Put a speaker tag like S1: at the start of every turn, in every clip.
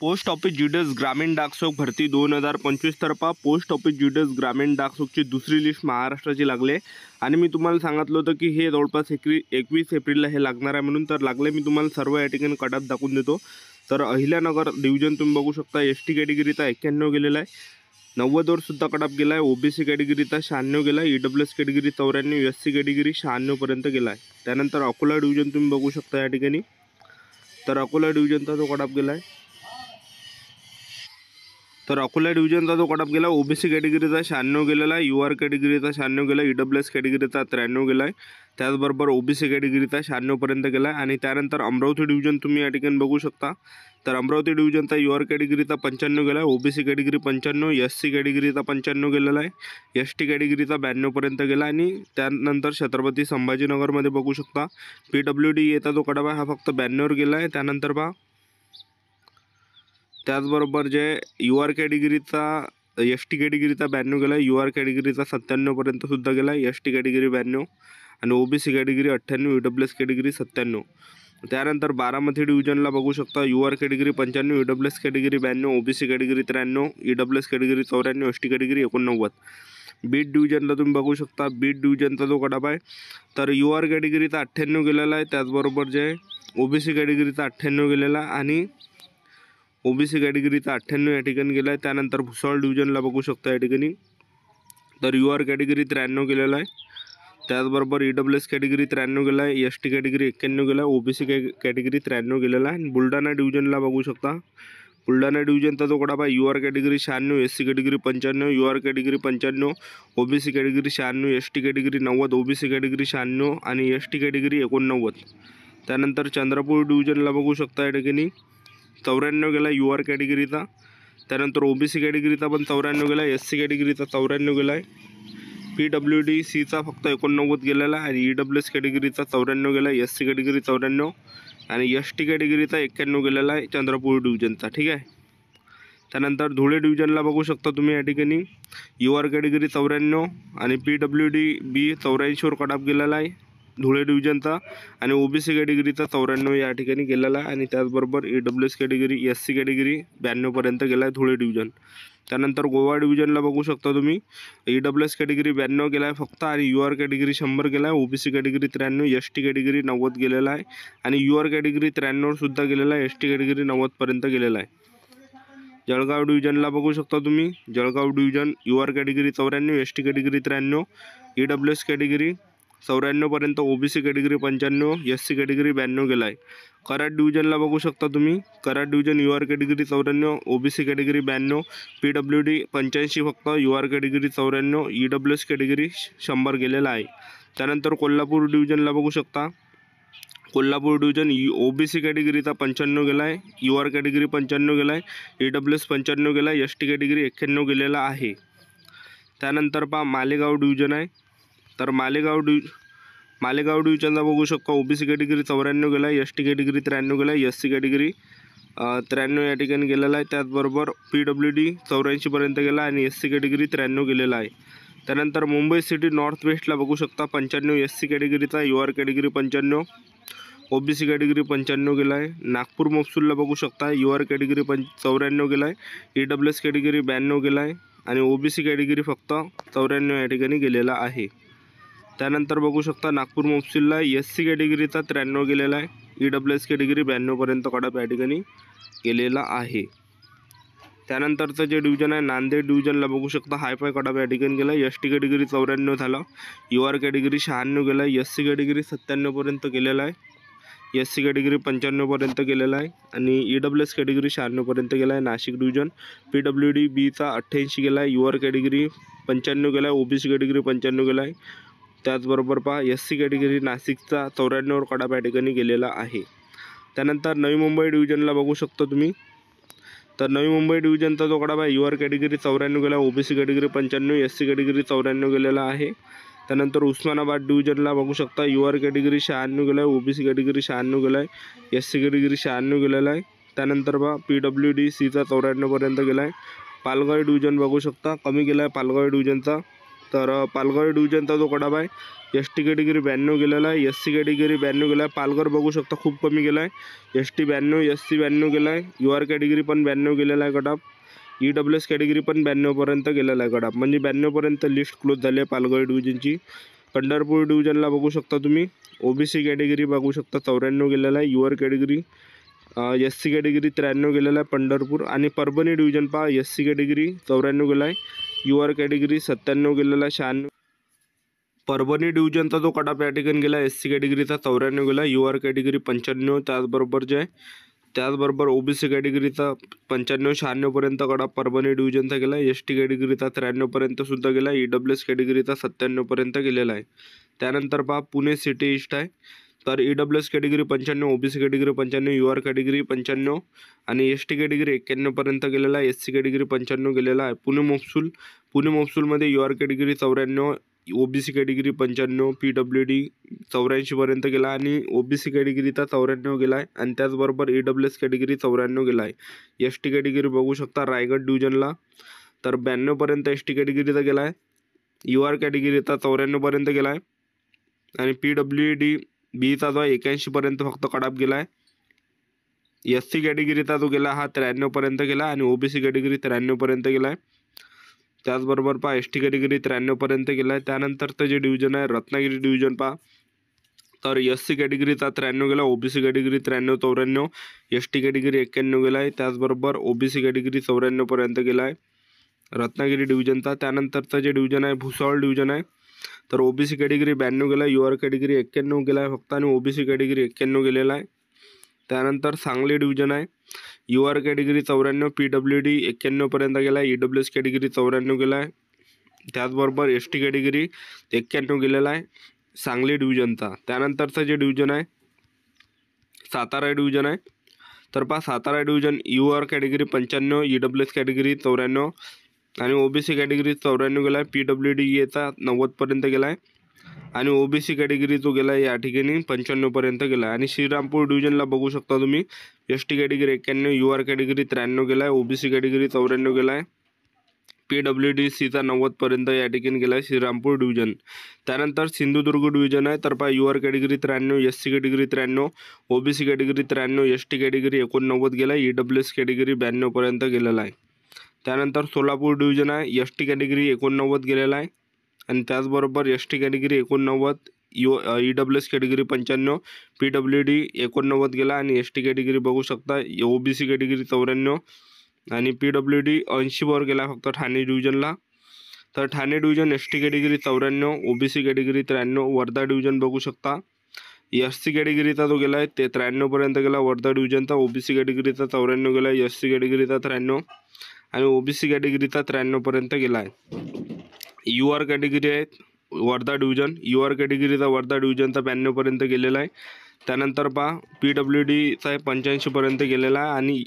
S1: Post office ज्युडिस ग्रामीण डाकसेवक भरती 2025 तर्फा post office ज्युडिस ग्रामीण डाकसेवकची दुसरी लिस्ट महाराष्ट्राची लागली आहे आणि मी तुम्हाला सांगितलं होतं की हे जवळपास 21 एप्रिलला हे लागणार आहे म्हणून. तर लागले मी तुम्हाला सर्व या ठिकाणी कट ऑफ दाखवून देतो. तर अहिल्यानगर डिव्हिजन तुम्ही बघू शकता. एसटी कॅटेगरीचा 91 गेलेला आहे, 90 वर सुद्धा कट ऑफ गेला आहे. ओबीसी कॅटेगरीचा 96 गेला आहे, ईडब्ल्यूएस कॅटेगरी 94, एससी कॅटेगरी 96 पर्यंत गेला आहे. त्यानंतर अकोला डिव्हिजन तुम्ही बघू शकता या ठिकाणी. तर अकोला डिव्हिजनचा जो कट ऑफ गेला आहे, तर अकोला डिव्हिजनचा जो कट ऑफ गेला ओबीसी कॅटेगरीचा 96 गेलेला आहे, यूआर कॅटेगरीचा 96 गेला, ईडब्ल्यूएस कॅटेगरीचा 93 गेला आहे, त्याचबरोबर ओबीसी कॅटेगरीचा 96 पर्यंत गेला आहे. आणि त्यानंतर अमरावती डिव्हिजन तुम्ही या ठिकाणी बघू शकता. तर अमरावती डिव्हिजनचा यूआर कॅटेगरीचा 95 गेला आहे, ओबीसी कॅटेगरी 95, एससी कॅटेगरीचा 95 गेलेला आहे, एसटी कॅटेगरीचा 92 पर्यंत गेला. आणि त्यानंतर छत्रपती संभाजीनगरमध्ये बघू शकता पीडब्ल्यूडी येता जो कट ऑफ आहे हा फक्त 92 वर गेला आहे. त्यानंतर पहा त्याचबरोबर जे यूआर कॅटेगरीचा एसटी कॅटेगरीचा 92 गेला, यूआर कॅटेगरीचा 97 पर्यंत सुद्धा गेला, एसटी कॅटेगरी 92 आणि ओबीसी कॅटेगरी 98, ईडब्ल्यूएस कॅटेगरी 97. त्यानंतर बारामती डिव्हिजनला बघू शकता UR category 95, EWS category 92, OBC category 93, EWS category 94, ST category 89. Beed डिव्हिजनला तुम्ही बघू शकता. बीड डिव्हिजनचा जो कट ऑफ आहे तर यूआर कॅटेगरीचा 98 गेलेला आहे, त्याचबरोबर जे ओबीसी कॅटेगरीचा 98 गेलेला आणि ओबीसी कॅटेगरीचा 98 या ठिकाणी गेला आहे. त्यानंतर भुसावळ डिव्हिजनला बघू शकता या ठिकाणी. तर यूआर कॅटेगरी 93 गेलेला आहे, त्याचबरोबर ईडब्ल्यूएस कॅटेगरी 93 गेला आहे, एसटी कॅटेगरी 91 गेला, ओबीसी कॅटेगरी 93 गेलेला आहे. बुलढाणा डिव्हिजनला बघू शकता. बुलढाणा डिव्हिजनचा जो कट ऑफ आहे UR category 96, SC category 95, UR category 95, OBC category 96, ST category 90, OBC category 96 आणि एसटी कॅटेगरी 89. त्यानंतर चंद्रपूर डिव्हिजनला बघू शकता या ठिकाणी 94 गेला यूआर कॅटेगरीचा, त्यानंतर ओबीसी कॅटेगरीचा पण 94 गेला, एससी कॅटेगरीचा 94 गेला आहे, पीडब्ल्यूडी सीचा फक्त 89 गेलेला आहे आणि ईडब्ल्यूएस कॅटेगरीचा 94 गेला, एससी कॅटेगरी 94 आणि एसटी कॅटेगरीचा 91 गेलेला आहे चंद्रपूर डिव्हिजनचा. ठीक आहे. त्यानंतर धुळे डिव्हिजनला बघू शकता तुम्ही या ठिकाणी यूआर कॅटेगरी 94 आणि पीडब्ल्यूडी बी 84 वर कट ऑफ गेलेला आहे धुळे डिव्हिजनचा आणि ओबीसी कॅटेगरीचा 94 या ठिकाणी गेलेला आहे आणि त्याचबरोबर ईडब्ल्यूएस कॅटेगरी एससी कॅटेगरी 92 पर्यंत गेला आहे धुळे डिव्हिजन. त्यानंतर गोवा डिव्हिजनला बघू शकता तुम्ही ईडब्ल्यूएस कॅटेगरी 92 गेला आहे फक्त आणि यूआर कॅटेगरी 100 गेला आहे, ओबीसी कॅटेगरी 93, एसटी कॅटेगरी 90 गेलेला आहे आणि यूआर कॅटेगरी 93 सुद्धा गेलेला आहे, एसटी कॅटेगरी 90 पर्यंत गेलेला आहे. जळगाव डिव्हिजनला बघू शकता तुम्ही. Jalgaon division UR category 94, ST category 93, EWS category 94 पर्यंत, ओबीसी कॅटेगरी 95, एससी कॅटेगरी 92 गेला आहे. कराड डिव्हिजनला बघू शकता तुम्ही. Karad division UR category 94, OBC category 92, PWD 85 फक्त, यूआर कॅटेगरी 94, ईडब्ल्यूएस कॅटेगरी 100 गेलेला आहे. त्यानंतर कोल्हापूर डिव्हिजनला बघू शकता. कोल्हापूर डिव्हिजन ओबीसी कॅटेगरीचा 95 गेला आहे, यूआर कॅटेगरी 95 गेला आहे, ईडब्ल्यूएस 95 गेला आहे, एसटी कॅटेगरी 91 गेलेला आहे. त्यानंतर पहा मालेगाव डिव्हिजन आहे. तर मालेगाव डिव्हिजनला बघू शकता ओबीसी कॅटेगरी 94 गेला आहे, एसटी कॅटेगरी 93 गेला आहे, एससी कॅटेगरी 93 या ठिकाणी गेलेला आहे, त्याचबरोबर पीडब्ल्यूडी 84 पर्यंत गेला आणि एससी कॅटेगरी 93 गेलेला आहे. त्यानंतर मुंबई सिटी नॉर्थ वेस्टला बघू शकता 95 एससी कॅटेगरीचा, यूआर कॅटेगरी 95, ओबीसी कॅटेगरी 95 गेला आहे. नागपूर महसूलला बघू शकता यूआर कॅटेगरी 94 गेला आहे, ईडब्ल्यूएस कॅटेगरी 92 गेला आहे आणि ओबीसी कॅटेगरी फक्त 94 या ठिकाणी गेलेला आहे. त्यानंतर बघू शकता नागपूर महसूलला एससी कॅटेगरीचा 93 गेलेला आहे, ईडब्ल्यूएस कॅटेगरी 92 पर्यंत कट ऑफ या ठिकाणी गेलेला आहे. त्यानंतरचं जे डिव्हिजन आहे नांदेड डिव्हिजनला बघू शकता हायफाय कट ऑफ या ठिकाणी गेला. एसटी कॅटेगरी 94 झाला, यूआर कॅटेगरी 96 गेला, एससी कॅटेगरी 97 पर्यंत गेलेला आहे, एससी कॅटेगरी 95 पर्यंत गेलेला आहे आणि ईडब्ल्यूएस कॅटेगरी 96 पर्यंत गेला आहे. नाशिक डिव्हिजन पीडब्ल्यूडी बीचा 88 गेला आहे, यूआर कॅटेगरी 95 गेला आहे, ओबीसी कॅटेगरी 95 गेला आहे. त्याचबरोबर पहा एससी कॅटेगरी नाशिकचा 94 वर कट ऑफ या ठिकाणी गेलेला आहे. त्यानंतर नवी मुंबई डिव्हिजनला बघू शकता तुम्ही. तर नवी मुंबई डिव्हिजनचा जो कट ऑफ आहे यूआर कॅटेगरी 94 गेला, ओबीसी कॅटेगरी 95, एससी कॅटेगरी 94 गेलेला आहे. त्यानंतर उस्मानाबाद डिव्हिजनला बघू शकता यूआर कॅटेगरी 96 गेला आहे, ओबीसी कॅटेगरी 96 गेला आहे, एससी कॅटेगरी 96 गेलेला आहे. त्यानंतर पहा पीडब्ल्यूडी सीचा 94 पर्यंत गेला आहे. पालघर डिव्हिजन बघू शकता कमी गेला आहे पालघर डिव्हिजनचा, तर पालघर डिव्हिजनचा जो कडाप आहे एस टी कॅटेगरी 92 गेलेला आहे, एस सी कॅटेगरी 92 गेला आहे. पालघर बघू शकता खूप कमी गेला आहे. एस टी 92, एस सी 92 गेला आहे. यू आर कॅटेगरी पण 92 गेलेला आहे कडाप. ई डब्ल्यू एस कॅटेगरी पण 92पर्यंत गेलेला आहे कडाप. म्हणजे 92पर्यंत लिस्ट क्लोज झाली आहे पालघर डिव्हिजनची. पंढरपूर डिव्हिजनला बघू शकता तुम्ही ओबीसी कॅटेगरी बघू शकता 94 गेलेला आहे. U R category S C category 93 गेलेला आहे पंढरपूर. आणि परभणी डिव्हिजन पहा एस सी कॅटेगरी 94 गेला आहे, यू आर कॅटेगरी 97 गेलेला आहे, 96. परभणी डिव्हिजनचा जो कडाप या ठिकाणी गेला एस सी कॅटेगरीचा 94 गेला, यू आर कॅटेगरी 95. त्याचबरोबर जे त्याचबरोबर ओबीसी कॅटेगरीचा 95-96पर्यंत कडाप परभणी डिव्हिजनचा गेला. एस टी कॅटेगरीचा 93पर्यंत सुद्धा गेला. ई डब्ल्यू एस कॅटेगरीचा 97पर्यंत गेलेला आहे. त्यानंतर पहा पुणे सिटी ईस्ट आहे. तर E W S category 95, OBC category 95, U R category 95 आणि एस टी कॅटेगरी 91पर्यंत गेलेला आहे. एस सी कॅटेगरी 95 गेलेला आहे. पुणे मोप्सूलमध्ये U R category 94, OBC category 95, P W D 84पर्यंत गेला आणि ओबीसी कॅटेगरीचा 94 गेला आहे. आणि त्याचबरोबर ई डब्ल्यू एस कॅटेगरी 94 गेला आहे. एस टी कॅटेगरी बघू शकता रायगड डिव्हिजनला तर 92पर्यंत एस टी कॅटेगरीचा गेला आहे. यू आर कॅटेगरीचा 94पर्यंत गेला आहे आणि पी डब्ल्यू डी बीचा जो 81पर्यंत फक्त कडाप गेला आहे. एस सी कॅटेगरीचा जो गेला हा 93पर्यंत गेला आणि ओबीसी कॅटेगरी 93पर्यंत गेला आहे. त्याचबरोबर पहा एस टी कॅटेगरी 93पर्यंत गेला आहे. त्यानंतरचं जे डिव्हिजन आहे रत्नागिरी डिव्हिजन पहा तर एस सी कॅटेगरीचा 93 गेला, OBC category 93-94, S T category 91 गेला आहे. त्याचबरोबर ओबीसी कॅटेगरी 94पर्यंत गेला आहे रत्नागिरी डिव्हिजनचा. त्यानंतरचं जे डिव्हिजन आहे भुसावळ डिव्हिजन आहे तर ओबीसी कॅटेगरी 92 गेला, यू आर कॅटेगरी 91 गेला आहे फक्त आणि ओबीसी कॅटेगरी 91 गेलेला आहे. त्यानंतर सांगली डिव्हिजन आहे, U R category 94, P W D 91पर्यंत गेला आहे, ई डब्ल्यू एस कॅटेगरी 94 गेला आहे. त्याचबरोबर एस टी कॅटेगरी 91 गेलेला आहे सांगली डिव्हिजनचा. त्यानंतरचं जे डिव्हिजन आहे सातारा डिव्हिजन आहे तर पहा Satara division U R category 95, E W S category 94 आणि ओबीसी कॅटेगरी 94 गेला आहे. पी डब्ल्यू डी एचा 90पर्यंत गेला आहे आणि ओबीसी कॅटेगरी जो गेला आहे या ठिकाणी 95पर्यंत गेला आहे. आणि श्रीरामपूर डिव्हिजनला बघू शकता तुम्ही S T category 91, U R category 93 गेला आहे, ओबीसी कॅटेगरी 94 गेला आहे, पी डब्ल्यू डी सीचा 90पर्यंत या ठिकाणी गेला आहे श्रीरामपूर डिव्हिजन. त्यानंतर सिंधुदुर्ग डिव्हिजन आहे तर पहा U R category 93, S C category 93, OBC category 93, S T category 89 गेला, ई डब्ल्यू एस कॅटेगरी 92पर्यंत गेलेला आहे. त्यानंतर सोलापूर डिव्हिजन आहे, एस टी कॅटेगरी 89 गेलेला आहे आणि त्याचबरोबर S T category 89, E W S category 95, P W D 89 गेला आणि एस टी कॅटेगरी बघू शकता ओबीसी कॅटेगरी 94 आणि पी डब्ल्यू डी 80वर गेला फक्त ठाणे डिव्हिजनला. तर Thane division S T category 94, OBC category 93. Wardha division बघू शकता एस सी कॅटेगरीचा जो गेला आहे ते 93पर्यंत गेला वर्धा डिव्हिजनचा, ओबीसी कॅटेगरीचा 94 गेला, एस सी कॅटेगरीचा 93 आणि ओबीसी कॅटेगरीचा 93पर्यंत गेला आहे. यू आर कॅटेगरी आहे वर्धा डिव्हिजन, यू आर कॅटेगरीचा वर्धा डिव्हिजनचा 92पर्यंत गेलेला आहे. त्यानंतर पहा पी डब्ल्यू डीचा 85पर्यंत गेलेला आहे आणि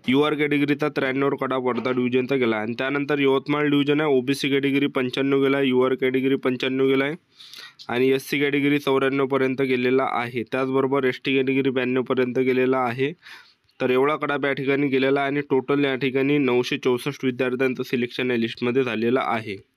S1: यू आर कॅटेगरीचा 93वर कडाप वर्धा डिव्हिजनचा गेला आहे. आणि त्यानंतर यवतमाळ डिव्हिजन आहे, ओबीसी कॅटेगरी 95 गेला आहे, यू आर कॅटेगरी 95 गेला आहे आणि एस सी कॅटेगरी 94पर्यंत गेलेला आहे. त्याचबरोबर एस टी कॅटेगरी 92पर्यंत गेलेला आहे. तर एवढा कडाप या ठिकाणी गेलेला आहे आणि टोटल या ठिकाणी 964 विद्यार्थ्यांचं सिलेक्शन या लिस्टमध्ये झालेलं आहे.